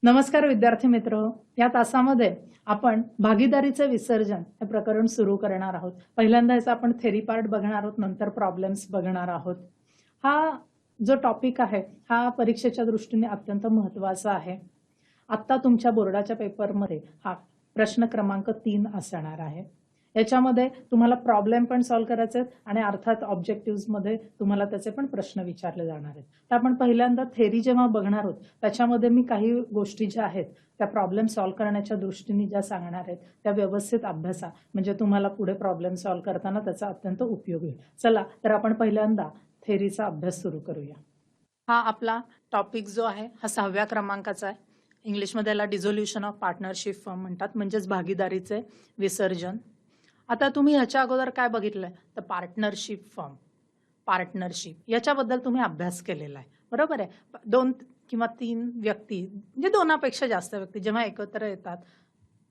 नमस्कार विद्यार्थी मित्र. या तासामध्ये आपण भागीदारीचे विसर्जन हे प्रकरण सुरू करणार आहोत. पहिल्यांदा याचा आपण थेरी पार्ट बघणार आहोत, नंतर प्रॉब्लेम्स बघणार आहोत. हा जो टॉपिक आहे हा परीक्षेच्या दृष्टीने अत्यंत महत्त्वाचा आहे. आता तुमच्या बोर्डाच्या पेपरमध्ये हा प्रश्न क्रमांक 3 असणार आहे. याच्यामध्ये तुम्हाला प्रॉब्लेम पण सॉल्व्ह करायचे आहेत आणि अर्थात ऑब्जेक्टिव्हजमध्ये तुम्हाला त्याचे पण प्रश्न विचारले जाणार आहेत. तर आपण पहिल्यांदा थेरी जेव्हा बघणार आहोत त्याच्यामध्ये मी काही गोष्टी ज्या आहेत त्या प्रॉब्लेम सॉल्व्ह करण्याच्या दृष्टीने ज्या सांगणार आहेत त्या व्यवस्थित अभ्यासा, म्हणजे तुम्हाला पुढे प्रॉब्लेम सॉल्व्ह करताना त्याचा अत्यंत उपयोग होईल. चला तर आपण पहिल्यांदा थेरीचा अभ्यास सुरू करूया. हा आपला टॉपिक जो आहे हा 6व्या क्रमांकाचा आहे. इंग्लिशमध्ये याला डिझोल्युशन ऑफ पार्टनरशिप फर्म म्हणतात, म्हणजेच भागीदारीचे विसर्जन. आता तुम्ही ह्याच्या अगोदर काय बघितलंय तर पार्टनरशिप फर्म, पार्टनरशिप याच्याबद्दल तुम्ही अभ्यास केलेला आहे, बरोबर आहे. 2 किंवा 3 व्यक्ती म्हणजे 2पेक्षा जास्त व्यक्ती जेव्हा एकत्र येतात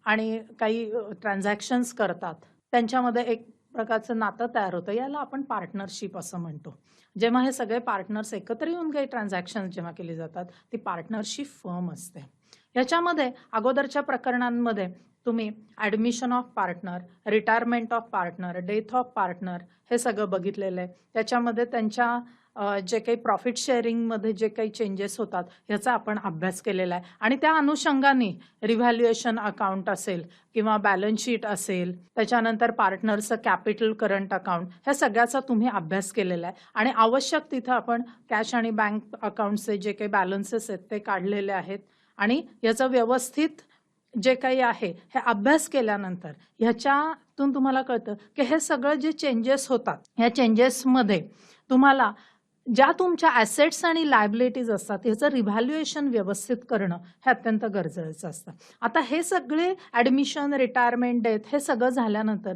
आणि काही ट्रान्झॅक्शन्स करतात त्यांच्यामध्ये एक प्रकारचं नातं तयार होतं, याला आपण पार्टनरशिप असं म्हणतो. जेव्हा हे सगळे पार्टनर्स एकत्र येऊन काही ट्रान्झॅक्शन्स जेव्हा केली जातात ती पार्टनरशिप फर्म असते. याच्यामध्ये अगोदरच्या प्रकरणांमध्ये तुम्ही admission of partner, retirement of partner, death of partner हे सगळं बघितलेलं आहे. त्याच्यामध्ये त्यांच्या जे काही प्रॉफिट शेअरिंगमध्ये जे काही चेंजेस होतात ह्याचा आपण अभ्यास केलेला आहे आणि त्या अनुषंगाने रिव्हॅल्युएशन अकाउंट असेल किंवा बॅलन्स शीट असेल, त्याच्यानंतर पार्टनरचं कॅपिटल करंट अकाउंट, ह्या सगळ्याचा तुम्ही अभ्यास केलेला आहे. आणि आवश्यक तिथं आपण कॅश आणि बँक अकाउंटचे जे काही बॅलन्सेस आहेत ते काढलेले आहेत आणि याचं व्यवस्थित जे काही आहे हे अभ्यास केल्यानंतर ह्याच्यातून तुम्हाला कळतं की हे सगळं जे चेंजेस होतात ह्या चेंजेसमध्ये तुम्हाला ज्या तुमच्या ॲसेट्स आणि लायबिलिटीज असतात ह्याचं रिव्हॅल्युएशन व्यवस्थित करणं हे अत्यंत गरजेचं असतं. आता हे सगळे ॲडमिशन, रिटायरमेंट, डेथ हे सगळं झाल्यानंतर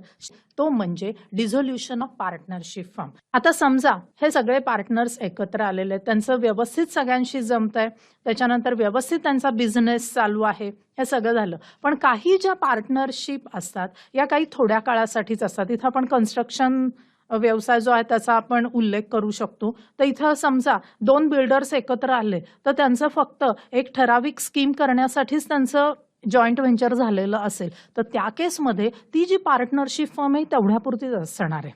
तो म्हणजे डिझोल्युशन ऑफ पार्टनरशिप फर्म. आता समजा हे सगळे पार्टनर्स एकत्र आलेले आहेत, त्यांचं व्यवस्थित सगळ्यांशी जमतंय, त्याच्यानंतर व्यवस्थित त्यांचा बिझनेस चालू आहे, हे सगळं झालं. पण काही ज्या पार्टनरशिप असतात या काही थोड्या काळासाठीच असतात. इथं आपण कन्स्ट्रक्शन व्यवसाय जो आहे त्याचा आपण उल्लेख करू शकतो. तर इथं समजा 2 बिल्डर्स एकत्र आले तर त्यांचं फक्त एक ठराविक स्कीम करण्यासाठीच त्यांचं जॉईंट व्हेंचर झालेलं असेल तर त्या केसमध्ये ती जी पार्टनरशिप फर्म आहे तेवढ्यापुरतीच असणार आहे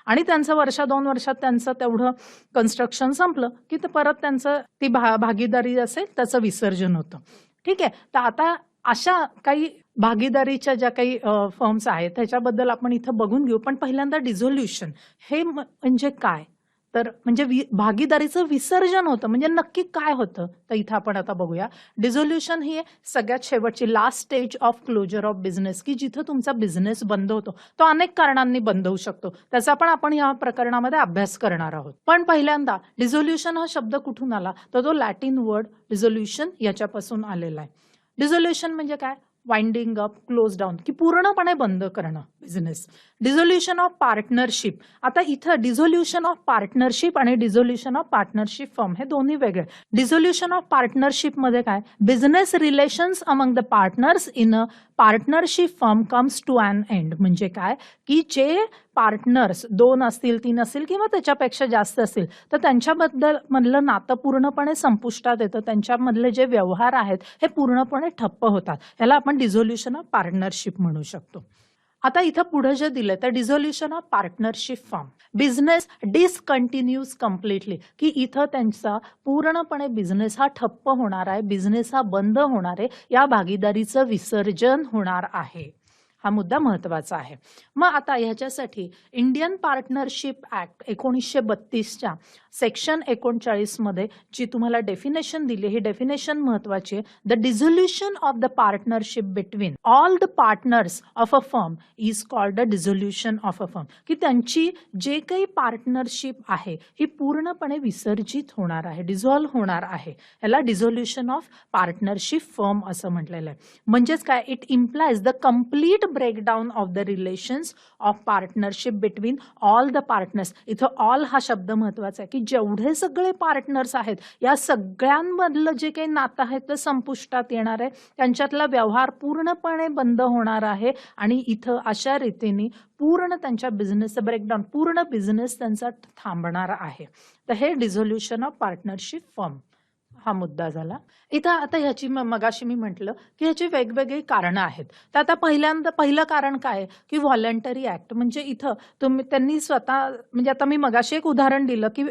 आणि त्यांचं 1-2 वर्षात त्यांचं तेवढं कन्स्ट्रक्शन संपलं की तर परत त्यांचं ती भागीदारी असेल त्याचं विसर्जन होतं. ठीक आहे. तर आता अशा काही भागीदारीच्या ज्या काही फर्म्स आहेत त्याच्याबद्दल आपण इथं बघून घेऊ. पण पहिल्यांदा डिझोल्युशन हे म्हणजे काय, तर म्हणजे भागीदारीचं विसर्जन होतं म्हणजे नक्की काय होतं तर इथं आपण आता बघूया. डिझोल्युशन ही सगळ्यात शेवटची last stage of closure of business, की जिथं तुमचा बिझनेस बंद होतो. तो अनेक कारणांनी बंद होऊ शकतो, त्याचा पण आपण या प्रकरणामध्ये अभ्यास करणार आहोत. पण पहिल्यांदा डिझोल्युशन हा शब्द कुठून आला तर तो लॅटिन वर्ड डिझोल्युशन याच्यापासून आलेला आहे. डिझोल्युशन म्हणजे काय, वाइंडिंग अप, क्लोज डाऊन, की पूर्णपणे बंद करणं बिझनेस. डिझोल्युशन ऑफ पार्टनरशिप, आता इथं डिझोल्युशन ऑफ पार्टनरशिप आणि डिझोल्युशन ऑफ पार्टनरशिप फर्म हे दोन्ही वेगळे. डिझोल्युशन ऑफ पार्टनरशिप मध्ये काय, business relations among the partners in a partnership firm comes to an end. म्हणजे काय की जे पार्टनर्स 2 असतील, 3 असतील किंवा त्याच्यापेक्षा जास्त असतील तर त्यांच्याबद्दल मधलं नातं पूर्णपणे संपुष्टात येतं, त्यांच्यामधले जे व्यवहार आहेत हे पूर्णपणे ठप्प होतात. याला आपण डिझोल्युशन ऑफ पार्टनरशिप म्हणू शकतो. आता इथं पुढे जे दिलंय तर dissolution of partnership firm, business discontinues completely, की इथं त्यांचा पूर्णपणे बिझनेस हा ठप्प होणार आहे, बिझनेस हा बंद होणार आहे, या भागीदारीचं विसर्जन होणार आहे. हा मुद्दा महत्वाचा आहे. मग आता ह्याच्यासाठी इंडियन पार्टनरशिप ऍक्ट 1932च्या सेक्शन 39 मध्ये जी तुम्हाला डेफिनेशन दिली, ही डेफिनेशन महत्वाची आहे. The dissolution of the partnership between all the partners of a firm is called the dissolution of a firm, की त्यांची जे काही पार्टनरशिप आहे ही पूर्णपणे विसर्जित होणार आहे, डिझॉल्व्ह होणार आहे. याला डिझोल्युशन ऑफ पार्टनरशिप फर्म असं म्हटलेलं आहे. म्हणजेच काय, it implies the complete breakdown of the relations of partnership between all the partners. इथं ऑल हा शब्द महत्वाचा आहे, की जेवढे सगळे पार्टनर्स आहेत या सगळ्यांमधलं जे काही नातं आहे ते संपुष्टात येणार आहे, त्यांच्यातला व्यवहार पूर्णपणे बंद होणार आहे आणि इथं अशा रीतीने पूर्ण त्यांच्या बिझनेसचं ब्रेकडाऊन, पूर्ण बिझनेस त्यांचा थांबणार आहे. तर हे डिझोल्युशन ऑफ पार्टनरशिप फर्म. हा मुद्दा झाला. इथं आता ह्याची मगाशी मी म्हटलं, की ह्याची वेगवेगळी कारणं आहेत. तर आता पहिलं कारण काय आहे, की व्हॉलंटरी ॲक्ट म्हणजे इथं त्यांनी स्वतः म्हणजे आता मी मगाशी एक उदाहरण दिलं, की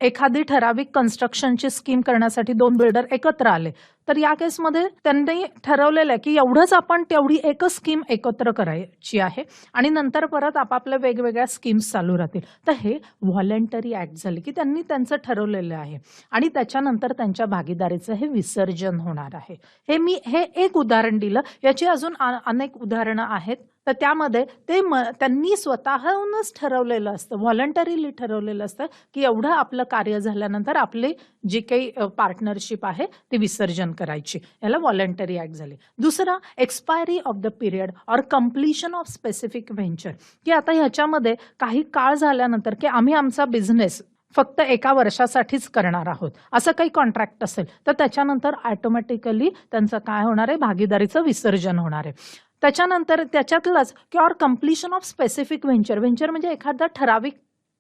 एखादी ठराविक कन्स्ट्रक्शनची स्कीम करण्यासाठी 2 बिल्डर एकत्र आले. तर या केसमध्ये त्यांनी ठरवलेलं आहे, की एवढंच आपण तेवढी एकच स्कीम एकत्र करायची आहे आणि नंतर परत आपापल्या वेगवेगळ्या स्कीम्स चालू राहतील. तर हे व्हॉलंटरी ॲक्ट झाले, की त्यांनी त्यांचं ठरवलेलं आहे आणि त्याच्यानंतर त्यांच्या भागीदारीचं हे विसर्जन होणार आहे. हे एक उदाहरण दिलं. याची अजून अनेक उदाहरणं आहेत. तर त्यामध्ये त्यांनी स्वतःहूनच ठरवलेलं असतं, व्हॉलंटरीली ठरवलेलं असतं, की एवढं आपलं कार्य झाल्यानंतर आपली जी काही पार्टनरशिप आहे ती विसर्जन करायची. याला व्हॉलंटरी ॲक्ट झाली. दुसरा expiry of the period or completion of specific venture, की आता ह्याच्यामध्ये काही काळ झाल्यानंतर की आम्ही आमचा बिझनेस फक्त 1 वर्षासाठीच करणार आहोत, असं काही कॉन्ट्रॅक्ट असेल तर त्याच्यानंतर ऑटोमॅटिकली त्यांचं काय होणार आहे, भागीदारीचं विसर्जन होणार आहे. त्याच्यानंतर त्याच्यातलंच की or completion of specific venture म्हणजे एखादं ठराविक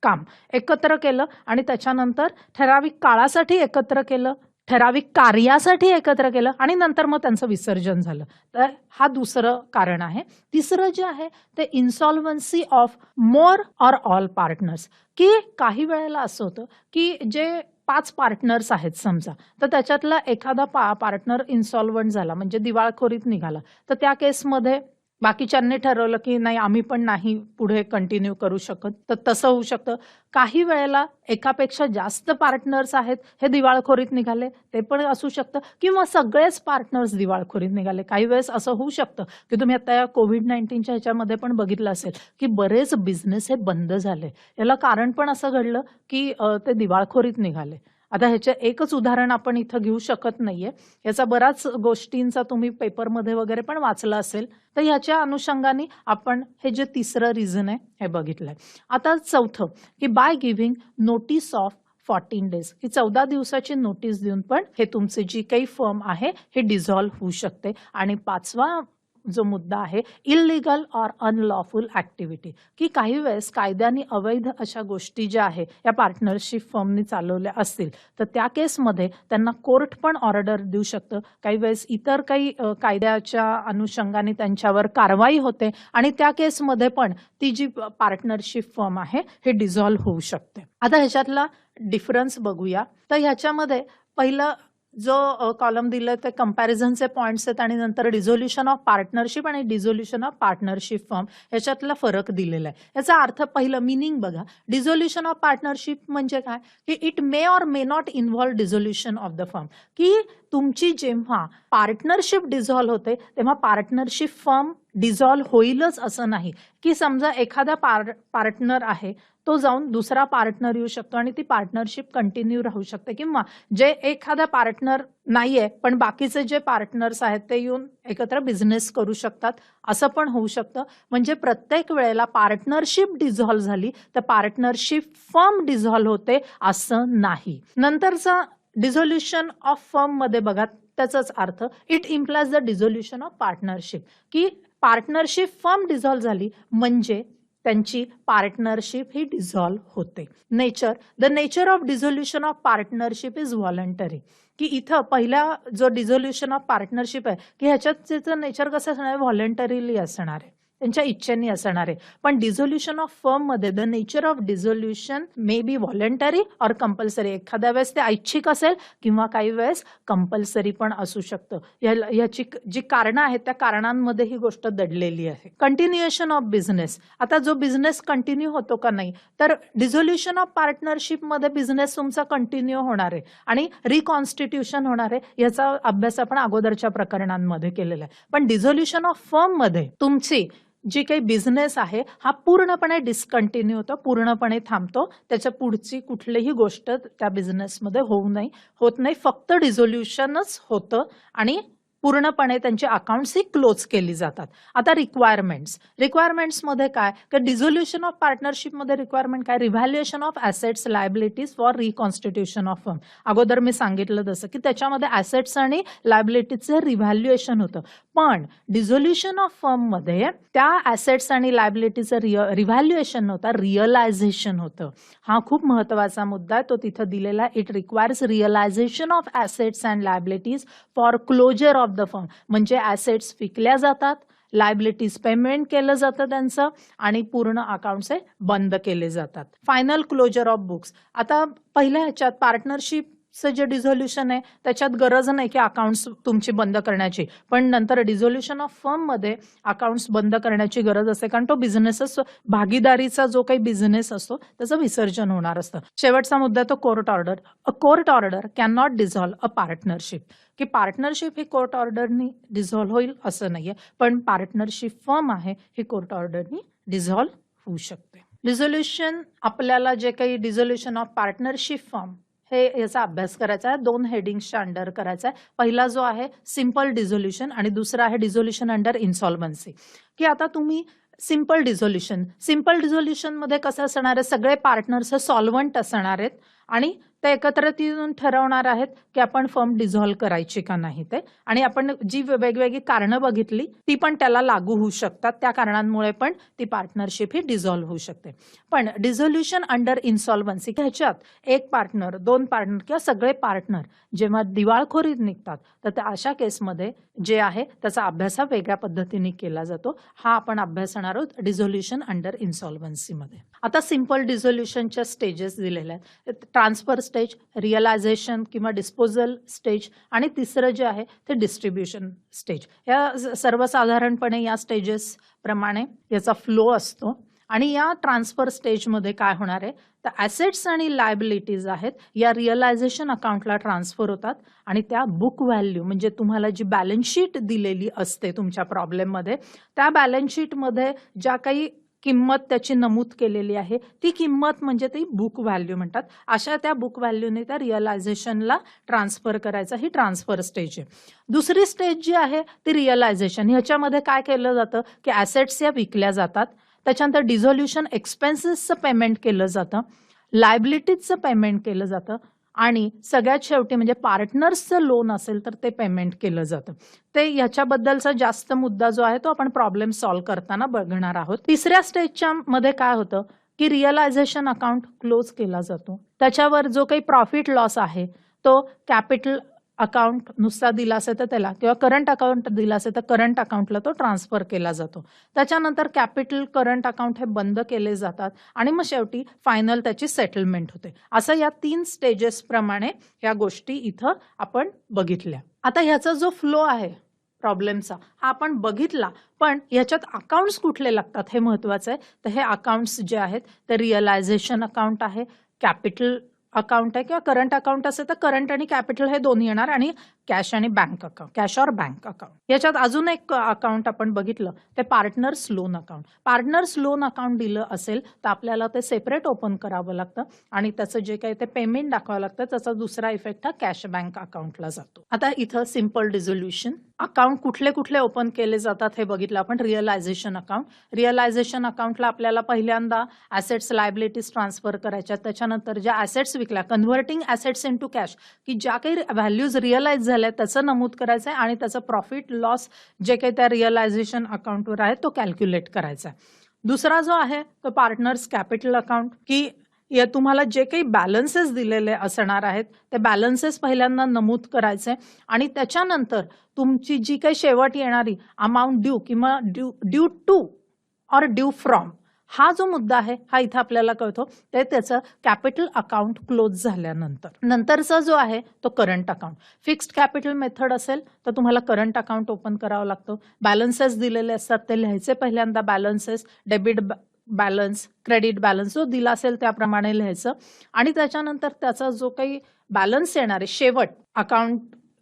काम एकत्र केलं आणि त्याच्यानंतर ठराविक काळासाठी एकत्र केलं, ठराविक कार्यासाठी एकत्र केलं आणि नंतर मग त्यांचं विसर्जन झालं. तर हा दुसरं कारण आहे. तिसरं जे आहे ते insolvency of more or all partners, की काही वेळेला असं होतं की जे 5 पार्टनर्स आहेत समजा, तर त्याच्यातला एखादा पार्टनर इन्सॉल्व्हंट झाला म्हणजे दिवाळखोरीत निघाला. तर त्या केसमध्ये बाकीच्यांनी ठरवलं की नाही आम्ही पण नाही पुढे कंटिन्यू करू शकत. तर तसं होऊ शकतं. काही वेळेला एकापेक्षा जास्त पार्टनर्स आहेत, हे दिवाळखोरीत निघाले, ते पण असू शकतं किंवा सगळेच पार्टनर्स दिवाळखोरीत निघाले. काही वेळेस असं होऊ शकतं की तुम्ही आता या कोविड-19च्या ह्याच्यामध्ये पण बघितलं असेल की बरेच बिझनेस हे बंद झाले. याला कारण पण असं घडलं की ते दिवाळखोरीत निघाले. आता ह्याचं एकच उदाहरण आपण इथं घेऊ शकत नाहीये. याचा बराच गोष्टींचा तुम्ही पेपरमध्ये वगैरे पण वाचला असेल. तर ह्याच्या अनुषंगाने आपण हे जे तिसरं रिझन आहे हे बघितलंय. आता चौथं की by giving notice of 14 days, की 14 दिवसाची नोटीस देऊन पण हे तुमची जी काही फर्म आहे हे डिझॉल्व्ह होऊ शकते. आणि 5वा जो मुद्दा आहे इल्लीगल ऑर अनलॉफुल ऍक्टिव्हिटी, की काही वेळेस कायद्याने अवैध अशा गोष्टी ज्या आहे या पार्टनरशिप फर्मनी चालवल्या असतील तर त्या केसमध्ये त्यांना कोर्ट पण ऑर्डर देऊ शकतं. काही वेळेस इतर काही कायद्याच्या अनुषंगाने त्यांच्यावर कारवाई होते आणि त्या केसमध्ये पण ती जी पार्टनरशिप फर्म आहे हे डिझॉल्व्ह होऊ शकते. आता ह्याच्यातला डिफरन्स बघूया. तर ह्याच्यामध्ये पहिलं जो कॉलम दिलाय ते कंपॅरिझनचे पॉइंट्स आहेत आणि नंतर डिझोल्युशन ऑफ पार्टनरशिप आणि डिझोल्युशन ऑफ पार्टनरशिप फर्म ह्याच्यातला फरक दिलेला आहे. याचा अर्थ पहिलं मीनिंग बघा. डिझोल्युशन ऑफ पार्टनरशिप म्हणजे काय, की it may or may not involve dissolution of the firm, की तुमची जेव्हा पार्टनरशिप डिझॉल्व्ह होते तेव्हा पार्टनरशिप फर्म डिझॉल्व्ह होईलच असं नाही. की समजा एखादा पार्टनर आहे तो जाऊन दुसरा पार्टनर येऊ शकतो आणि ती पार्टनरशिप कंटिन्यू राहू शकते, किंवा जे एखादा पार्टनर नाहीये पण बाकीचे जे पार्टनर्स आहेत ते येऊन एकत्र बिझनेस करू शकतात, असं पण होऊ शकतं. म्हणजे प्रत्येक वेळेला पार्टनरशिप डिझॉल्व्ह झाली तर पार्टनरशिप फर्म डिझॉल्व्ह होते असं नाही. नंतरचा डिझोल्युशन ऑफ फर्म मध्ये बघा, त्याचाच earth it implies the dissolution of partnership, की पार्टनरशिप फर्म डिझॉल्व्ह झाली म्हणजे त्यांची पार्टनरशिप ही डिझॉल्व्ह होते. The nature of dissolution of partnership is voluntary, की इथं पहिला जो डिझोल्युशन ऑफ पार्टनरशिप आहे की ह्याच्यात त्याचं नेचर कसं असणार आहे, व्हॉलंटरीली असणार आहे, त्यांच्या इच्छेने असणार आहे. पण डिझोल्युशन ऑफ फर्म मध्ये the nature of dissolution may be voluntary or compulsory. एखाद्या वेळेस ते ऐच्छिक असेल किंवा काही वेळेस कंपल्सरी पण असू शकतं. याची जी कारणं आहेत त्या कारणांमध्ये ही गोष्ट दडलेली आहे. कंटिन्युएशन ऑफ बिझनेस, आता जो बिझनेस कंटिन्यू होतो का नाही, तर डिझोल्युशन ऑफ पार्टनरशिप मध्ये बिझनेस तुमचा कंटिन्यू होणार आहे आणि रिकॉन्स्टिट्यूशन होणार आहे. याचा अभ्यास आपण अगोदरच्या प्रकरणांमध्ये केलेला आहे. पण डिझोल्युशन ऑफ फर्म मध्ये तुमची जी काही बिझनेस आहे हा पूर्णपणे डिस्कंटिन्यू होतो, पूर्णपणे थांबतो. त्याच्या पुढची कुठलीही गोष्ट त्या बिझनेसमध्ये होत नाही. फक्त डिझोल्युशनच होतं आणि पूर्णपणे त्यांची अकाउंट्स ही क्लोज केली जातात. आता रिक्वायरमेंट्समध्ये काय की डिझोल्युशन ऑफ पार्टनरशिपमध्ये रिक्वायरमेंट काय, revaluation of assets liabilities for reconstitution of firm. अगोदर मी सांगितलं जसं की त्याच्यामध्ये ॲसेट्स आणि लायबिलिटीजचं रिव्हॅल्युएशन होतं, पण डिझोल्युशन ऑफ फर्ममध्ये त्या ॲसेट्स आणि लायबिलिटीचं रिव्हॅल्युएशन नव्हतं, रिअलायझेशन होतं. हा खूप महत्त्वाचा मुद्दा आहे, तो तिथं दिलेला. It requires realisation of assets and liabilities for closure of the firm. म्हणजे ॲसेट्स विकल्या जातात, लायबिलिटीज पेमेंट केलं जातं त्यांचं, आणि पूर्ण अकाउंट्स हे बंद केले जातात. Final closure of books. आता पहिल्या ह्याच्यात पार्टनरशिपचं जे डिझोल्युशन आहे त्याच्यात गरज नाही की अकाउंट्स तुमची बंद करण्याची, पण नंतर डिझोल्युशन ऑफ फर्ममध्ये अकाउंट्स बंद करण्याची गरज असते, कारण तो बिझनेसच, भागीदारीचा जो काही बिझनेस असतो त्याचं विसर्जन होणार असतं. शेवटचा मुद्दा तो court order. A court order can not dissolve a partnership. की पार्टनरशिप ही कोर्ट ऑर्डरनी डिझॉल्व्ह होईल असं नाहीये, पण पार्टनरशिप फर्म आहे ही कोर्ट ऑर्डरनी डिझॉल्व्ह होऊ शकते. डिझोल्युशन, आपल्याला जे काही डिझोल्युशन ऑफ पार्टनरशिप फर्म हे याचा अभ्यास करायचा आहे. 2 हेडिंग्सच्या अंडर करायचा आहे. पहिला जो आहे सिंपल डिझोल्युशन आणि दुसरा आहे डिझोल्युशन अंडर इन्सॉल्वन्सी. की आता तुम्ही सिंपल डिझोल्युशनमध्ये कसं असणार आहे, सगळे पार्टनर्स हे सॉल्व्हंट असणार आहेत आणि ते एकत्र येऊन ठरवणार आहेत की आपण फर्म डिझॉल्व्ह करायची का नाही ते, आणि आपण जी वेगवेगळी कारणं बघितली ती पण त्याला लागू होऊ शकतात. त्या कारणांमुळे पण ती पार्टनरशिप ही डिझॉल्व्ह होऊ शकते. पण डिझोल्युशन अंडर इन्सॉल्वन्सी ह्याच्यात एक पार्टनर, 2 पार्टनर किंवा सगळे पार्टनर जेव्हा दिवाळखोरीत निघतात, तर त्या अशा केसमध्ये जे आहे त्याचा अभ्यास हा वेगळ्या पद्धतीने केला जातो. हा आपण अभ्यासणार आहोत डिझोल्युशन अंडर इन्सॉल्वन्सीमध्ये. आता सिंपल डिझोल्युशनच्या स्टेजेस दिलेल्या आहेत. ट्रान्सफर स्टेज, रिअलायझेशन किंवा डिस्पोजल स्टेज, आणि तिसरं जे आहे ते डिस्ट्रीब्युशन स्टेज. या सर्वसाधारणपणे या स्टेजेस प्रमाणे याचा फ्लो असतो. आणि या ट्रान्सफर स्टेजमध्ये काय होणार आहे, तर ॲसेट्स आणि लायबिलिटीज आहेत या रिअलायझेशन अकाउंटला ट्रान्सफर होतात, आणि त्या बुक व्हॅल्यू म्हणजे तुम्हाला जी बॅलन्स शीट दिलेली असते तुमच्या प्रॉब्लेममध्ये, त्या बॅलन्स शीटमध्ये ज्या काही किंमत त्याची नमूद केलेली आहे ती किंमत म्हणजे ती बुक व्हॅल्यू म्हणतात. अशा त्या बुक व्हॅल्यूने त्या रिअलायझेशनला ट्रान्सफर करायचा, ही ट्रान्सफर स्टेज आहे. दुसरी स्टेज जी आहे ती रिअलायझेशन. ह्याच्यामध्ये काय केलं जातं की ॲसेट्स या विकल्या जातात, त्याच्यानंतर डिझोल्युशन एक्सपेन्सेसचं पेमेंट केलं जातं, लायबिलिटीजचं पेमेंट केलं जातं, आणि सगळ्यात शेवटी म्हणजे पार्टनर्सचं लोन असेल तर ते पेमेंट केलं जातं. ते याच्याबद्दलचा जास्त मुद्दा जो आहे तो आपण प्रॉब्लेम सॉल्व्ह करताना बघणार आहोत. तिसऱ्या स्टेजच्या मध्ये काय होतं की रिअलायझेशन अकाउंट क्लोज केला जातो. त्याच्यावर जो काही प्रॉफिट लॉस आहे तो कॅपिटल अकाउंट नुसता दिला असेल तर त्याला, किंवा करंट अकाउंट दिला असेल तर करंट अकाउंटला तो ट्रान्सफर केला जातो. त्याच्यानंतर कॅपिटल, करंट अकाउंट हे बंद केले जातात, आणि मग शेवटी फायनल त्याची सेटलमेंट होते. असं या 3 स्टेजेस प्रमाणे ह्या गोष्टी इथं आपण बघितल्या. आता ह्याचा जो फ्लो आहे प्रॉब्लेमचा हा आपण बघितला, पण ह्याच्यात अकाउंट्स कुठले लागतात हे महत्वाचं आहे. तर हे अकाउंट्स जे आहेत ते रिअलायझेशन अकाउंट आहे, कॅपिटल अकाउंट आहे, किंवा करंट अकाउंट असेल तर करंट आणि कॅपिटल हे दोन्ही येणार, आणि कॅश आणि बँक अकाउंट, कॅश और बँक अकाउंट. याच्यात अजून एक अकाउंट आपण बघितलं ते partners loan account. Partners loan account दिलं असेल तर आपल्याला ते सेपरेट ओपन करावं लागतं, आणि त्याचं जे काही ते पेमेंट दाखवावं लागतं, त्याचा दुसरा इफेक्ट हा कॅश बँक अकाउंटला जातो. आता इथं सिंपल डिझोल्युशन अकाउंट कुठले कुठले ओपन केले जातात हे बघितलं आपण. रिअलायझेशन अकाउंट अकाउंटला आपल्याला पहिल्यांदा ॲसेट्स लायबिलिटीज ट्रान्सफर करायच्या, त्याच्यानंतर ज्या ॲसेट्स विकल्या, कन्व्हर्टिंग ॲसेट्स इनटू कॅश, की ज्या काही व्हॅल्यूज रिअलाइज झाल्या त्याचं नमूद करायचं आहे, आणि त्याचं प्रॉफिट लॉस जे काही त्या रिअलायझेशन अकाउंटवर आहे तो कॅल्क्युलेट करायचा आहे. दुसरा जो आहे तो पार्टनर्स कॅपिटल अकाउंट, की या तुम्हाला जे काही बॅलन्सेस दिलेले असणार आहेत ते बॅलन्सेस पहिल्यांदा नमूद करायचे, आणि त्याच्यानंतर तुमची जी काही शेवट येणारी अमाऊंट ड्यू किंवा ड्यू टू और ड्यू फ्रॉम हा जो मुद्दा आहे हा इथं आपल्याला कळतो. ते त्याचं कॅपिटल अकाउंट क्लोज झाल्यानंतर. नंतरचा जो आहे तो current account. Fixed capital method असेल तर तुम्हाला करंट अकाउंट ओपन करावं लागतं. बॅलन्सेस दिलेले असतात ते लिहायचे पहिल्यांदा. Balances, debit balance, credit balance जो दिला असेल त्याप्रमाणे लिहायचं, आणि त्याच्यानंतर त्याचा जो काही बॅलन्स येणार आहे शेवट अकाउंट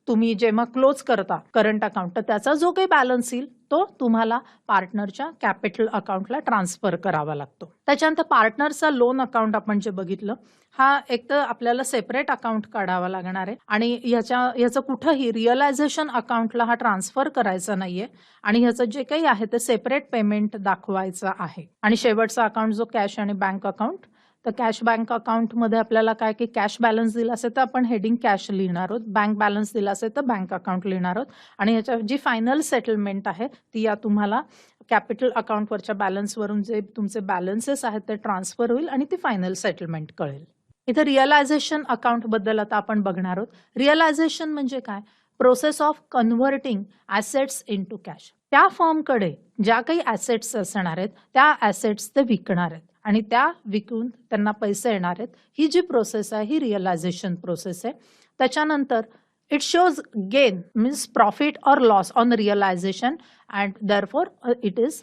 तुम्ही जेव्हा क्लोज करता करंट अकाउंट तर त्याचा जो काही बॅलन्स येईल तो तुम्हाला पार्टनरच्या कॅपिटल अकाउंटला ट्रान्सफर करावा लागतो. त्याच्यानंतर पार्टनरचा लोन अकाउंट आपण जे बघितलं, हा एक तर आपल्याला सेपरेट अकाउंट काढावा लागणार आहे आणि याचं कुठंही रिअलायझेशन अकाउंटला हा ट्रान्सफर करायचा नाहीये आणि ह्याचं जे काही आहे ते सेपरेट पेमेंट दाखवायचं आहे. आणि शेवटचा अकाउंट जो कॅश आणि बँक अकाउंट, तर कॅश बँक अकाउंटमध्ये आपल्याला काय की कॅश बॅलन्स दिला असेल तर आपण हेडिंग कॅश लिहिणार आहोत, बँक बॅलन्स दिला असेल तर बँक अकाउंट लिहिणार आहोत आणि ह्याच्या जी फायनल सेटलमेंट आहे ती या तुम्हाला कॅपिटल अकाउंटवरच्या बॅलन्सवरून जे तुमचे बॅलन्सेस आहेत ते ट्रान्सफर होईल आणि ती फायनल सेटलमेंट कळेल. इथे रिअलायझेशन अकाउंट बद्दल आता आपण बघणार आहोत. रिअलायझेशन म्हणजे काय? Process of converting assets into cash. त्या फर्मकडे ज्या काही ॲसेट्स असणार आहेत त्या ॲसेट्स ते विकणार आहेत आणि त्या विकून त्यांना पैसे येणार आहेत. ही जी प्रोसेस आहे ही रिअलायझेशन प्रोसेस आहे. त्याच्यानंतर it shows gain means profit or loss on realisation and therefore it is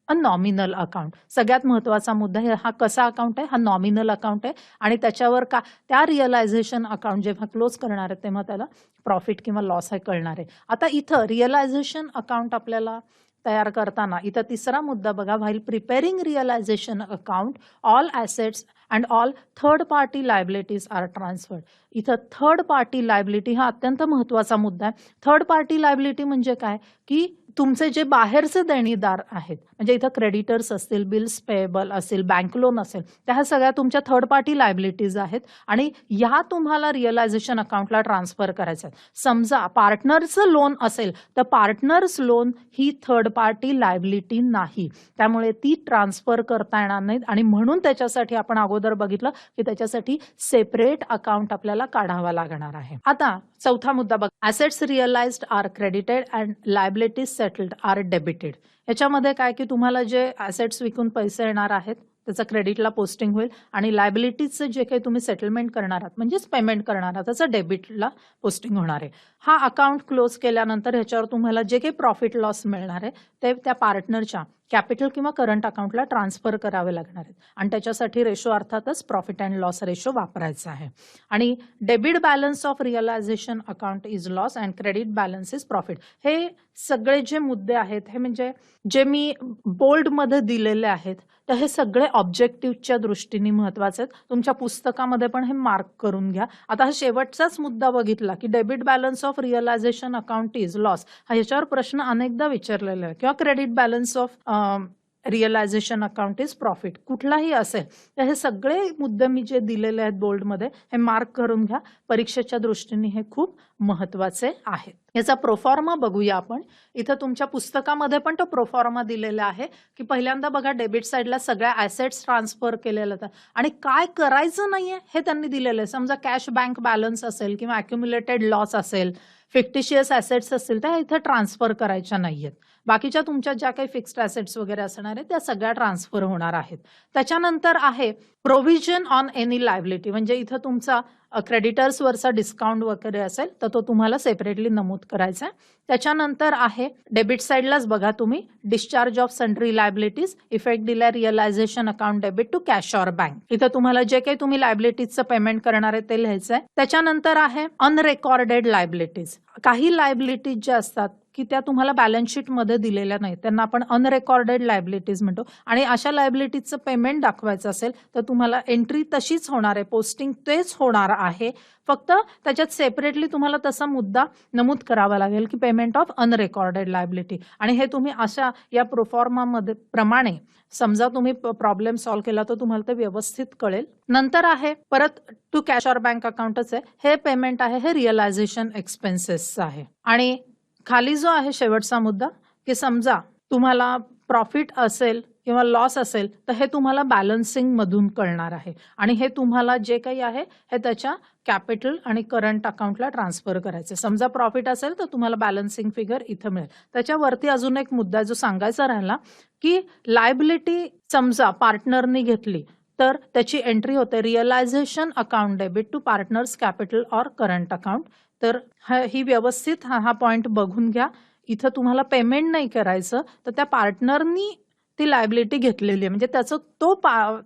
a nominal account. सगळ्यात महत्वाचा मुद्दा हा कसा अकाउंट आहे? हा नॉमिनल अकाउंट आहे आणि त्याच्यावर त्या रिअलायझेशन अकाउंट जेव्हा क्लोज करणार आहे तेव्हा त्याला प्रॉफिट किंवा लॉस आहे कळणार आहे. आता इथं रिअलायझेशन अकाउंट आपल्याला तयार करताना इथं तिसरा मुद्दा बघा, while preparing realisation account all assets and all third party liabilities are transferred. इथं थर्ड पार्टी लायबिलिटी हा अत्यंत महत्वाचा मुद्दा आहे. थर्ड पार्टी लायबिलिटी म्हणजे काय की तुमचे जे बाहेरचे देणीदार आहेत म्हणजे इथं क्रेडिटर्स असतील, बिल्स पेएबल असेल, बँक लोन असेल, त्या सगळ्या तुमच्या थर्ड पार्टी लायबिलिटीज आहेत आणि ह्या तुम्हाला रिअलायझेशन अकाउंटला ट्रान्सफर करायचं आहे. समजा पार्टनरचं लोन असेल तर पार्टनर्स लोन ही थर्ड पार्टी लायबिलिटी नाही, त्यामुळे ती ट्रान्सफर करता येणार नाहीत आणि म्हणून त्याच्यासाठी आपण अगोदर बघितलं की त्याच्यासाठी सेपरेट अकाउंट आपल्याला काढावा लागणार आहे. आता चौथा मुद्दा बघा, assets realised are credited and liabilities settled are debited. याच्यामध्ये काय की तुम्हाला जे ॲसेट्स विकून पैसे येणार आहेत त्याचं क्रेडिटला पोस्टिंग होईल आणि लायबिलिटीजचं जे काही तुम्ही सेटलमेंट करणार आहात म्हणजेच पेमेंट करणार आहात त्याचं डेबिटला पोस्टिंग होणार आहे. हा अकाउंट क्लोज केल्यानंतर ह्याच्यावर तुम्हाला जे काही प्रॉफिट लॉस मिळणार आहे ते त्या पार्टनरच्या कॅपिटल किंवा करंट अकाउंटला ट्रान्सफर करावे लागणार आहेत आणि त्याच्यासाठी रेशो अर्थातच प्रॉफिट अँड लॉस रेशो वापरायचा आहे. आणि debit balance of realisation account is loss and credit balance is profit. हे सगळे जे मुद्दे आहेत हे म्हणजे जे मी बोल्डमध्ये दिलेले आहेत तर हे सगळे ऑब्जेक्टिव्हच्या दृष्टीने महत्वाचे आहेत. तुमच्या पुस्तकामध्ये पण हे मार्क करून घ्या. आता हा शेवटचाच मुद्दा बघितला की debit balance of realisation account is loss, हा ह्याच्यावर प्रश्न अनेकदा विचारलेला आहे, किंवा credit balance of realisation account is profit, कुठलाही असेल तर हे सगळे मुद्दे मी जे दिलेले आहेत बोल्डमध्ये हे मार्क करून घ्या. परीक्षेच्या दृष्टीने हे खूप महत्वाचे आहेत. याचा प्रोफॉर्मा बघूया आपण. इथं तुमच्या पुस्तकामध्ये पण तो प्रोफॉर्मा दिलेला आहे की पहिल्यांदा बघा डेबिट साईडला सगळ्या ॲसेट्स ट्रान्सफर केलेल्या आहेत आणि काय करायचं नाहीये हे त्यांनी दिलेलं आहे. समजा कॅश बँक बॅलन्स असेल किंवा अॅक्युम्युलेटेड लॉस असेल, फिक्टिशियस ॲसेट्स असतील त्या इथं ट्रान्सफर करायच्या नाहीयेत. बाकीच्या तुमच्या ज्या काही फिक्स्ड ॲसेट्स वगैरे असणार आहेत त्या सगळ्या ट्रान्सफर होणार आहेत. त्याच्यानंतर आहे प्रोव्हिजन ऑन एनी लायबिलिटी, म्हणजे इथं तुमचा क्रेडिटर्सवरचा डिस्काउंट वगैरे असेल तर तो तुम्हाला सेपरेटली नमूद करायचा आहे. त्याच्यानंतर आहे डेबिट साईडलाच बघा तुम्ही discharge of sundry liabilities, effect दिला realisation account debit to cash or bank. इथं तुम्हाला जे काही तुम्ही लायबिलिटीजचं पेमेंट करणार आहे ते लिहायचं आहे. त्याच्यानंतर आहे अनरेकॉर्डेड लायबिलिटीज. काही लायबिलिटीज ज्या असतात की त्या तुम्हाला बॅलन्स शीटमध्ये दिलेल्या नाहीत त्यांना आपण अनरेकॉर्डेड लायबिलिटीज म्हणतो आणि अशा लायबिलिटीजचं पेमेंट दाखवायचं असेल तर तुम्हाला एंट्री तशीच होणार आहे, पोस्टिंग तेच होणार आहे, फक्त त्याच्यात सेपरेटली तुम्हाला तसा मुद्दा नमूद करावा लागेल की पेमेंट ऑफ अनरेकॉर्डेड लायबिलिटी. आणि हे तुम्ही अशा या प्रोफॉर्मामध्ये प्रमाणे समजा तुम्ही प्रॉब्लेम सॉल्व्ह केला तर तुम्हाला ते व्यवस्थित कळेल. नंतर आहे परत टू कॅश ऑर बँक अकाउंटच आहे, हे पेमेंट आहे हे रिअलायझेशन एक्सपेन्सेसचं आहे. आणि खाली जो आहे शेवटचा मुद्दा की समजा तुम्हाला प्रॉफिट असेल किंवा लॉस असेल तर हे तुम्हाला बॅलन्सिंग मधून कळणार आहे आणि हे तुम्हाला जे काही आहे हे त्याच्या कॅपिटल आणि करंट अकाउंटला ट्रान्सफर करायचं. समजा प्रॉफिट असेल तर तुम्हाला बॅलन्सिंग फिगर इथं मिळेल. त्याच्यावरती अजून एक मुद्दा जो सांगायचा राहिला की लायबिलिटी समजा पार्टनरनी घेतली तर त्याची एंट्री होते realisation account debit to partners capital or current account. तर ही व्यवस्थित हा पॉइंट बघून घ्या. इथं तुम्हाला पेमेंट नाही करायचं तर त्या पार्टनरनी ती लायबिलिटी घेतलेली आहे, म्हणजे त्याचं तो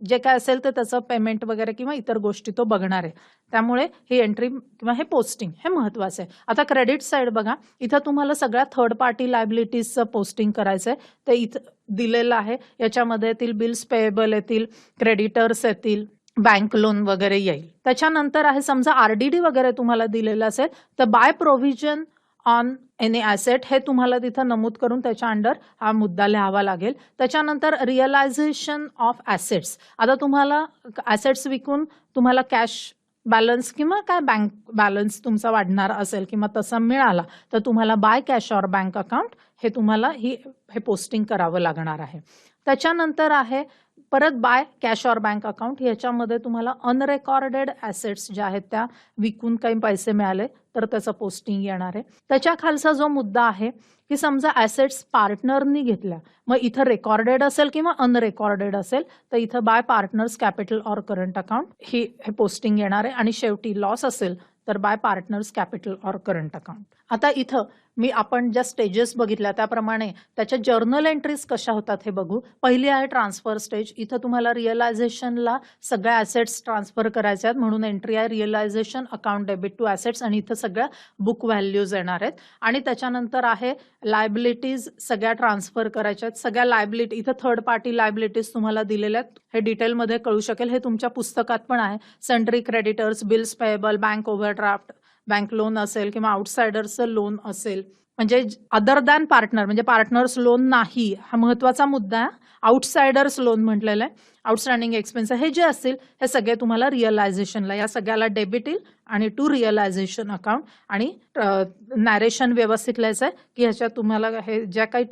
जे काय असेल तर त्याचं पेमेंट वगैरे किंवा इतर गोष्टी तो बघणार आहे. त्यामुळे ही एंट्री किंवा हे पोस्टिंग हे महत्वाचं आहे. आता क्रेडिट साईड बघा, इथं तुम्हाला सगळ्या थर्ड पार्टी लायबिलिटीजचं पोस्टिंग करायचं आहे. ते इथं दिलेलं आहे. याच्यामध्ये येतील बिल्स पेएबल येतील, क्रेडिटर्स येतील, बँक लोन वगैरे येईल. त्याच्यानंतर आहे समजा आरडीडी वगैरे तुम्हाला दिलेलं असेल तर by provision on any asset हे तुम्हाला तिथं नमूद करून त्याच्या अंडर हा मुद्दा लिहावा लागेल. त्याच्यानंतर रिअलायझेशन ऑफ ॲसेट्स. आता तुम्हाला ॲसेट्स विकून तुम्हाला कॅश बॅलन्स किंवा काय बँक बॅलन्स तुमचा वाढणार असेल किंवा तसा मिळाला तर तुम्हाला by cash or bank account हे तुम्हाला हे पोस्टिंग करावं लागणार आहे. त्याच्यानंतर आहे परत by cash or bank account. याच्यामध्ये तुम्हाला अनरेकॉर्डेड ॲसेट्स ज्या आहेत त्या विकून काही पैसे मिळाले तर त्याचं पोस्टिंग येणार आहे. त्याच्या खालचा जो मुद्दा आहे की समजा ॲसेट्स पार्टनरनी घेतल्या, मग इथं रेकॉर्डेड असेल किंवा अनरेकॉर्डेड असेल तर इथं bye partners capital or current account हे पोस्टिंग येणार आहे. आणि शेवटी लॉस असेल तर bye partners capital or current account. आता इथं आपण ज्या स्टेजेस बघितल्या त्याप्रमाणे त्याच्या जर्नल एंट्रीज कशा होतात हे बघू. पहिली आहे ट्रान्सफर स्टेज. इथं तुम्हाला रिअलायझेशनला सगळ्या ॲसेट्स ट्रान्सफर करायच्या आहेत म्हणून एंट्री आहे realisation account debit to assets आणि इथं सगळ्या बुक व्हॅल्यूज येणार आहेत. आणि त्याच्यानंतर आहे लायबिलिटीज सगळ्या ट्रान्सफर करायच्या आहेत. सगळ्या लायबिलिटी इथं थर्ड पार्टी लायबिलिटीज तुम्हाला दिलेल्या आहेत. हे डिटेलमध्ये कळू शकेल. हे तुमच्या पुस्तकात पण आहे. Sundry creditors, bills payable, bank overdraft, bank loan असेल किंवा आउटसाइडर्सचं लोन असेल, म्हणजे अदर दॅन पार्टनर म्हणजे पार्टनर्स लोन नाही, हा महत्वाचा मुद्दा आहे. आउटसाइडर्स लोन म्हटलेलं आहे. आउटस्टँडिंग एक्सपेन्स हे जे असतील हे सगळे तुम्हाला रिअलायझेशनला या सगळ्याला डेबिट येईल आणि टू रिअलायझेशन अकाउंट. आणि नॅरेशन व्यवस्थित लिहायचं आहे की ह्याच्यात तुम्हाला हे ज्या काही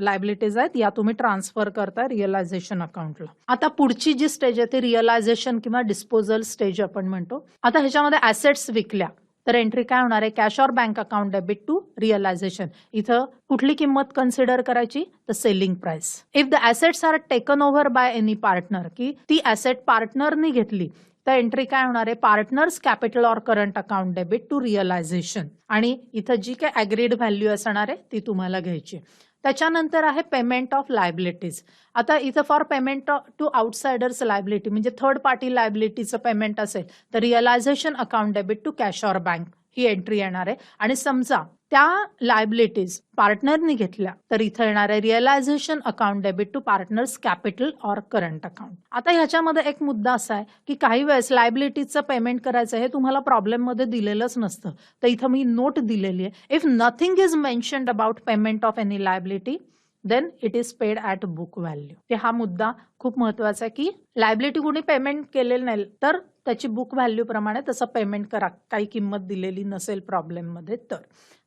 लायबिलिटीज आहेत या तुम्ही ट्रान्सफर करता रिअलायझेशन अकाउंटला. आता पुढची जी स्टेज आहे ती रिअलायझेशन किंवा डिस्पोजल स्टेज आपण म्हणतो. आता ह्याच्यामध्ये ॲसेट्स विकल्या तर एंट्री काय होणार आहे cash or bank account debit to realisation. इथं कुठली किंमत कन्सिडर करायची तर selling price. If the assets are taken over by any partner की ती ॲसेट पार्टनरनी घेतली तर एंट्री काय होणार आहे partners capital or current account debit to realisation. आणि इथं जी काही ॲग्रीड व्हॅल्यू असणार आहे ती तुम्हाला घ्यायची. त्याच्यानंतर आहे पेमेंट ऑफ लायबिलिटीज. आता इथं for payment to outsiders liability म्हणजे थर्ड पार्टी लायबिलिटीचं पेमेंट असेल तर realisation account debit to cash or bank ही एंट्री येणार आहे. आणि समजा त्या लायबिलिटीज पार्टनरनी घेतल्या तर इथं येणार आहे realisation account debit to partners capital or current account. आता ह्याच्यामध्ये एक मुद्दा असा आहे की काही वेळेस लायबिलिटीजचं पेमेंट करायचं हे तुम्हाला प्रॉब्लेममध्ये दिलेलंच नसतं. तर इथं मी नोट दिलेली आहे. If nothing is mentioned about payment of any liability then it is paid at book value. ते हा मुद्दा खूप महत्वाचा आहे की लायबिलिटी कोणी पेमेंट केलेलं नाही तर त्याची बुक व्हॅल्यू प्रमाणे तसं पेमेंट करा, काही किंमत दिलेली नसेल प्रॉब्लेममध्ये तर.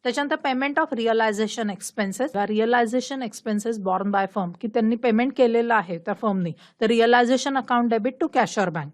त्याच्यानंतर payment of realisation expenses. Realisation expenses borne by firm की त्यांनी पेमेंट केलेलं आहे त्या फर्मनी तर realisation account debit to cash or bank.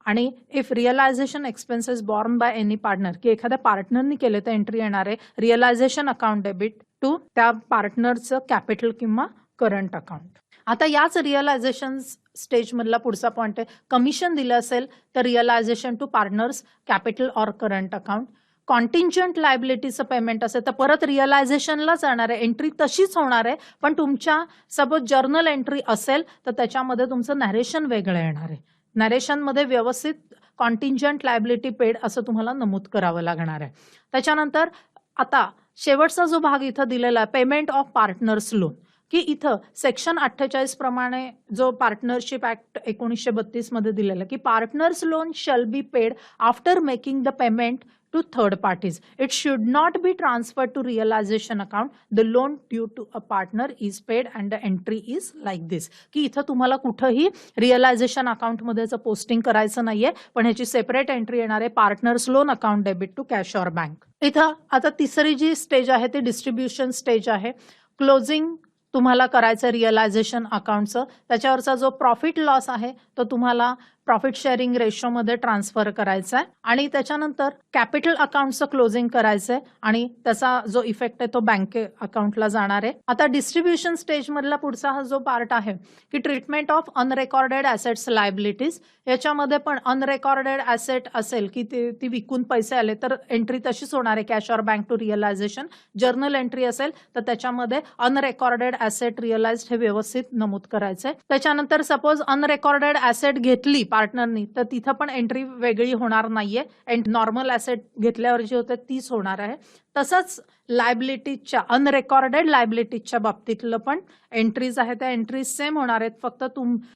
आणि if realisation expenses borne by any partner की एखाद्या पार्टनरनी केले तर एंट्री येणार आहे रिअलायझेशन अकाउंट डेबिट टू त्या पार्टनरचं कॅपिटल किंवा करंट अकाउंट. आता याच रिअलायझेशन स्टेजमधला पुढचा पॉईंट आहे कमिशन दिलं असेल तर realisation to partners capital or current account. Contingent लायबिलिटीचं पेमेंट असेल तर परत रिअलायझेशनलाच येणार आहे. एंट्री तशीच होणार आहे पण तुमच्या सपोज जर्नल एंट्री असेल तर त्याच्यामध्ये तुमचं नॅरेशन वेगळं येणार आहे. नॅरेशनमध्ये व्यवस्थित कॉन्टिंजंट लायबिलिटी पेड असं तुम्हाला नमूद करावं लागणार आहे. त्याच्यानंतर आता शेवटचा जो भाग इथं दिलेला आहे पेमेंट ऑफ पार्टनर्स लोन की इथं सेक्शन 48 प्रमाणे जो पार्टनरशिप ऍक्ट 1932 मध्ये दिलेला की partners loan shall be paid after making the payment to third parties. It should not be transferred to realization account. The loan due to a partner is paid and the entry is like this. की इथं तुम्हाला कुठंही realisation account मध्ये posting करायचं नाहीये पण ह्याची separate entry येणार आहे partners loan account debit to cash or bank. इथं आता तिसरी जी स्टेज आहे ती डिस्ट्रीब्युशन स्टेज आहे. क्लोजिंग तुम्हाला करायचं रिअलायझेशन अकाउंटचं. त्याच्यावरचा जो प्रॉफिट लॉस आहे तो तुम्हाला प्रॉफिट शेअरिंग रेशोमध्ये ट्रान्सफर करायचा आहे आणि त्याच्यानंतर कॅपिटल अकाउंटचं क्लोजिंग करायचंय आणि त्याचा जो इफेक्ट आहे तो बँक अकाउंटला जाणार आहे. आता डिस्ट्रीब्युशन स्टेज मधला पुढचा हा जो पार्ट आहे की ट्रीटमेंट ऑफ अनरेकॉर्डेड ॲसेट्स लायबिलिटीज, याच्यामध्ये पण अनरेकॉर्डेड ॲसेट असेल की ती विकून पैसे आले तर एंट्री तशीच होणार आहे, cash or bank to realisation. Journal entry असेल तर त्याच्यामध्ये अनरेकॉर्डेड ॲसेट रिअलाइज्ड हे व्यवस्थित नमूद करायचंय. त्याच्यानंतर सपोज अनरेकॉर्डेड ॲसेट घेतली पार्टनरनी तर तिथं पण एंट्री वेगळी होणार नाहीये, नॉर्मल ॲसेट घेतल्यावर जी होते तीच होणार आहे. तसंच लायबिलिटीजच्या अनरेकॉर्डेड लायबिलिटीजच्या बाबतीतलं पण एंट्रीज आहे त्या एंट्रीज सेम होणार आहेत, फक्त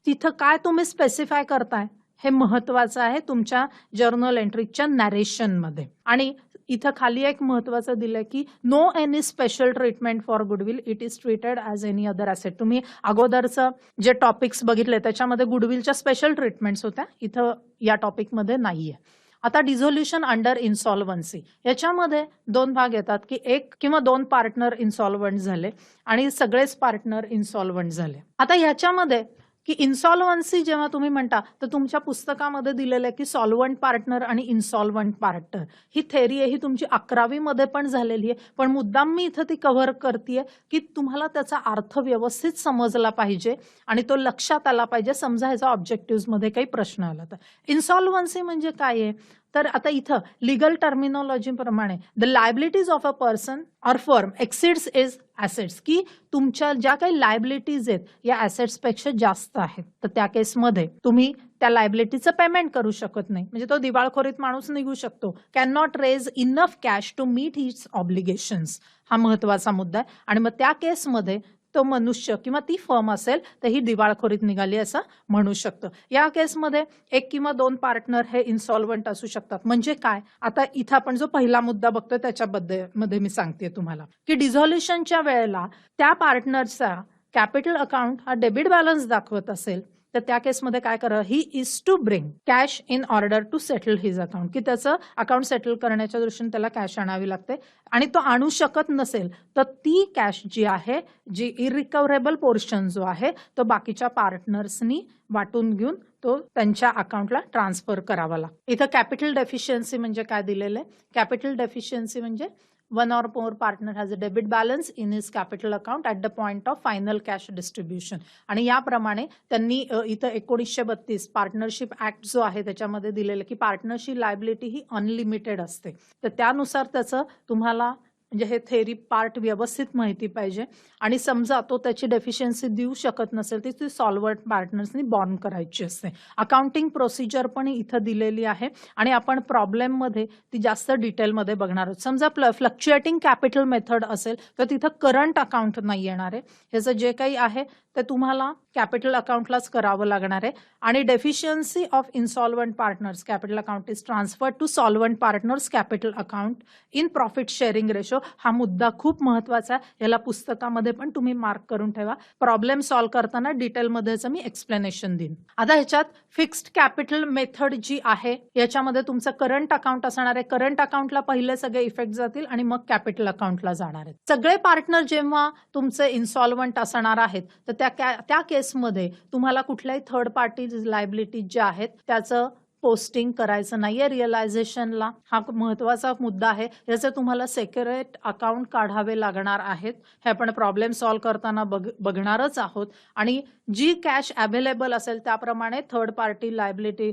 तिथं काय तुम्ही स्पेसिफाय करताय हे महत्वाचं आहे तुमच्या जर्नल एंट्रीच्या नॅरेशनमध्ये. आणि इथं खाली एक महत्वाचं दिलंय की no any special treatment for goodwill, it is treated as any other asset. तुम्ही अगोदरचं जे टॉपिक्स बघितले त्याच्यामध्ये गुडविलच्या स्पेशल ट्रीटमेंट्स होत्या, इथं या टॉपिकमध्ये नाहीये. आता डिझोल्युशन अंडर इन्सॉल्वन्सी, याच्यामध्ये दोन भाग येतात की एक किंवा दोन पार्टनर इन्सॉल्वंट झाले आणि सगळेच पार्टनर इन्सॉल्वंट झाले. आता ह्याच्यामध्ये की इन्सॉल्वन्सी जेव्हा तुम्ही म्हणता तर तुमच्या पुस्तकामध्ये दिलेलं आहे की सॉल्वंट पार्टनर आणि इन्सॉल्वंट पार्टनर ही थेरी आहे, ही तुमची 11वी मध्ये पण झालेली आहे, पण मुद्दाम मी इथं ती कव्हर करतेय की तुम्हाला त्याचा अर्थ व्यवस्थित समजला पाहिजे आणि तो लक्षात आला पाहिजे. समजा ह्याचा ऑब्जेक्टिव्ह मध्ये काही प्रश्न आला तर इन्सॉल्वन्सी म्हणजे काय आहे, तर आता इथं लिगल टर्मिनॉलॉजी प्रमाणे the liabilities of a person or firm exceeds is assets, की तुमच्या ज्या काही लायबिलिटीज आहेत या ॲसेट्स पेक्षा जास्त आहेत, तर त्या केसमध्ये तुम्ही त्या लायबिलिटीचं पेमेंट करू शकत नाही, म्हणजे तो दिवाळखोरीत माणूस निघू शकतो. Can not raise enough cash to meet his obligations, हा महत्वाचा मुद्दा आहे. आणि मग त्या केसमध्ये तो मनुष्य किंवा ती फर्म असेल तर ही दिवाळखोरीत निघाली असं म्हणू शकतं. या केसमध्ये एक किंवा दोन पार्टनर हे इन्सॉल्वंट असू शकतात. म्हणजे काय, आता इथं आपण जो पहिला मुद्दा बघतोय त्याच्यामध्ये मी सांगते तुम्हाला की डिझॉल्युशनच्या वेळेला त्या पार्टनरचा कॅपिटल अकाउंट हा डेबिट बॅलन्स दाखवत असेल तर त्या केसमध्ये काय करा, he is to bring cash in order to settle his account, की त्याचं अकाउंट सेटल करण्याच्या दृष्टीने त्याला कॅश आणावी लागते. आणि तो आणू शकत नसेल तर ती कॅश जी आहे, जी इरिकव्हरेबल पोर्शन जो आहे तो बाकीच्या पार्टनर्सनी वाटून घेऊन तो त्यांच्या अकाउंटला ट्रान्सफर करावा लागतो. इथं कॅपिटल डेफिशियन्सी म्हणजे काय दिलेलं आहे, कॅपिटल डेफिशियन्सी म्हणजे one or more partner has a debit balance in his capital account at the point of final cash distribution. आणि याप्रमाणे त्यांनी इथं 1932 पार्टनरशिप ऍक्ट जो आहे त्याच्यामध्ये दिलेलं की पार्टनरशिप लायबिलिटी ही अनलिमिटेड असते, तर त्यानुसार त्याचं तुम्हाला म्हणजे हे थेरी पार्ट व्यवस्थित माहिती पाहिजे. आणि समजा तो त्याची डेफिशियन्सी देऊ शकत नसेल तर ती सॉल्वंट पार्टनर्सनी बॉर्न करायची असते. अकाउंटिंग प्रोसिजर पण इथं दिलेली आहे आणि आपण प्रॉब्लेममध्ये ती जास्त डिटेलमध्ये बघणार आहोत. समजा फ्लक्च्युएटिंग कॅपिटल मेथड असेल तर तिथं करंट अकाउंट नाही येणार आहे, ह्याचं जे काही आहे ते तुम्हाला कॅपिटल अकाउंटलाच करावं लागणार आहे. आणि deficiency of insolvent partners capital account is transfer to solvent partners capital account in profit sharing ratio. हा मुद्दा खूप महत्वाचा आहे, याला पुस्तकामध्ये पण तुम्ही मार्क करून ठेवा. प्रॉब्लेम सॉल्व्ह करताना डिटेलमध्येच मी एक्सप्लेनेशन देईन. आता ह्याच्यात फिक्स्ड कॅपिटल मेथड जी आहे याच्यामध्ये तुमचं करंट अकाउंट असणार आहे. करंट अकाउंटला पहिले सगळे इफेक्ट जातील आणि मग कॅपिटल अकाउंटला जाणार आहेत. सगळे पार्टनर जेव्हा तुमचे इन्सॉल्वंट असणार आहेत तर त्या केसमध्ये तुम्हाला कुठल्याही थर्ड पार्टी लायबिलिटी ज्या आहेत त्याचं पोस्टिंग करायचं नाहीये रिअलायझेशनला. हा महत्वाचा मुद्दा आहे, याचे तुम्हाला सेक्रेट अकाउंट काढावे लागणार आहेत. हे आपण प्रॉब्लेम सॉल्व्ह करताना बघणारच आहोत. आणि जी कॅश अवेलेबल असेल त्याप्रमाणे थर्ड पार्टी लायबिलिटी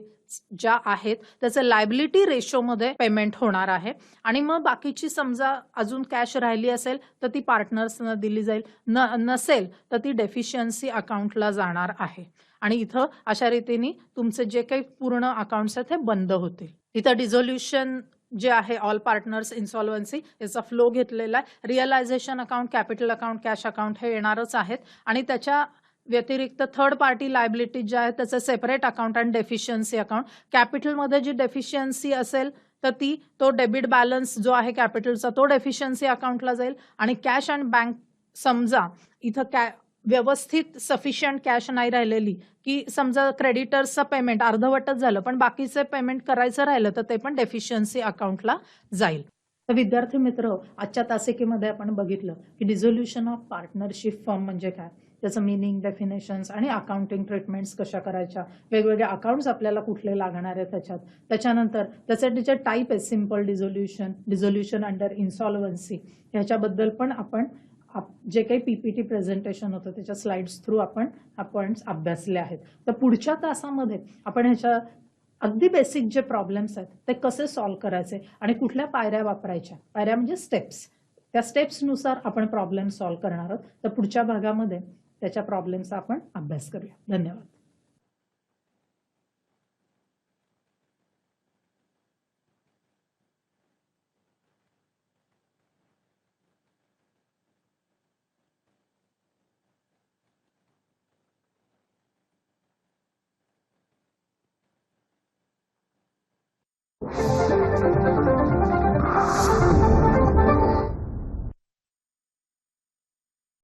ज्या आहेत त्याचं लायबिलिटी रेशोमध्ये पेमेंट होणार आहे. आणि मग बाकीची समजा अजून कॅश राहिली असेल तर ती पार्टनर्सना दिली जाईल, नसेल तर ती डेफिशियन्सी अकाउंटला जाणार आहे. आणि इथं अशा रीतीने तुमचे जे काही पूर्ण अकाउंट्स आहेत ते बंद होतील. इथं डिझोल्युशन जे आहे ऑल पार्टनर्स इन्सॉल्वन्सी याचा फ्लो घेतलेला आहे. Realisation account, capital account, cash account हे येणारच आहेत. आणि त्याच्या व्यतिरिक्त थर्ड पार्टी लायबिलिटी ज्या आहेत त्याचं सेपरेट अकाउंट आणि डेफिशियन्सी अकाउंट. कॅपिटलमध्ये जी डेफिशियन्सी असेल तर तो डेबिट बॅलन्स जो आहे कॅपिटलचा तो डेफिशियन्सी अकाउंटला जाईल. आणि कॅश अँड बँक समजा इथं व्यवस्थित सफिशियंट कॅश नाही राहिलेली, की समजा क्रेडिटर्सचं पेमेंट अर्धवटच झालं पण बाकीचे पेमेंट करायचं राहिलं तर ते पण डेफिशियन्सी अकाउंटला जाईल. तर विद्यार्थी मित्र, आजच्या तासिकेमध्ये आपण बघितलं की डिझोल्युशन ऑफ पार्टनरशिप फर्म म्हणजे काय, त्याचं मीनिंग, डेफिनेशन्स आणि अकाउंटिंग ट्रीटमेंट्स कशा करायच्या, वेगवेगळे अकाउंट्स आपल्याला कुठले लागणार आहेत त्याच्यात. त्याच्यानंतर त्याचे टाईप आहे, सिम्पल डिझोल्युशन, डिझोल्युशन अंडर इन्सॉल्व्हन्सी, ह्याच्याबद्दल पण आपण जे काही पीपीटी प्रेझेंटेशन होतं त्याच्या स्लाइड्स थ्रू आपण अभ्यासले आहेत. तर पुढच्या तासामध्ये आपण ह्याच्या अगदी बेसिक जे प्रॉब्लेम्स आहेत ते कसे सॉल्व्ह करायचे आणि कुठल्या पायऱ्या वापरायच्या, पायऱ्या म्हणजे स्टेप्स, त्या स्टेप्सनुसार आपण प्रॉब्लेम सॉल्व्ह करणार आहोत. तर पुढच्या भागामध्ये त्याच्या प्रॉब्लेमचा आपण अभ्यास करूया. धन्यवाद.